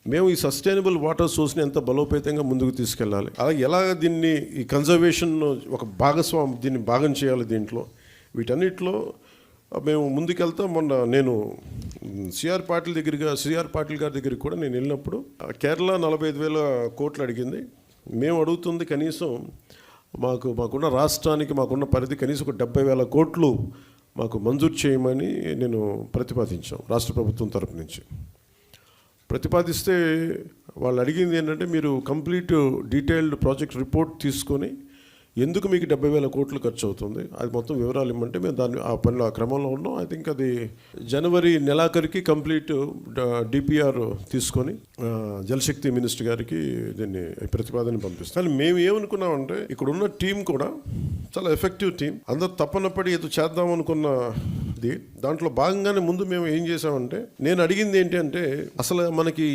మేము ఈ sustainable water సోర్స్ని ఎంత బలోపేతంగా ముందుకు తీసుకెళ్ళాలి, అలాగే ఎలా దీన్ని ఈ కన్జర్వేషన్ ఒక దీన్ని భాగం చేయాలి, దీంట్లో వీటన్నిటిలో మేము ముందుకెళ్తాం. మొన్న నేను సిఆర్ పాటిల్ గారి దగ్గరికి కూడా నేను వెళ్ళినప్పుడు కేరళ 45,000 కోట్లు అడిగింది. మేము అడుగుతుంది కనీసం మాకున్న రాష్ట్రానికి మాకున్న పరిధి కనీసం ఒక 70,000 కోట్లు మాకు మంజూరు చేయమని నేను ప్రతిపాదించాం. రాష్ట్ర ప్రభుత్వం తరపు నుంచి ప్రతిపాదిస్తే వాళ్ళు అడిగింది ఏంటంటే, మీరు కంప్లీట్ డీటెయిల్డ్ ప్రాజెక్ట్ రిపోర్ట్ తీసుకొని ఎందుకు మీకు 70,000 కోట్లు ఖర్చు అవుతుంది, అది మొత్తం వివరాలు ఇమ్మంటే మేము ఆ పనిలో ఆ క్రమంలో ఉన్నాం. ఐ థింక్ అది జనవరి నెలాఖరికి కంప్లీట్ డిపిఆర్ తీసుకొని జలశక్తి మినిస్టర్ గారికి దీన్ని ప్రతిపాదన పంపిస్తాం. కానీ మేము ఏమనుకున్నామంటే, ఇక్కడ ఉన్న టీం కూడా చాలా ఎఫెక్టివ్ టీం, అందరూ తప్పనప్పటి ఏదో చేద్దాం అనుకున్నది. దాంట్లో భాగంగానే ముందు మేము ఏం చేసామంటే, నేను అడిగింది ఏంటి అంటే, అసలు మనకి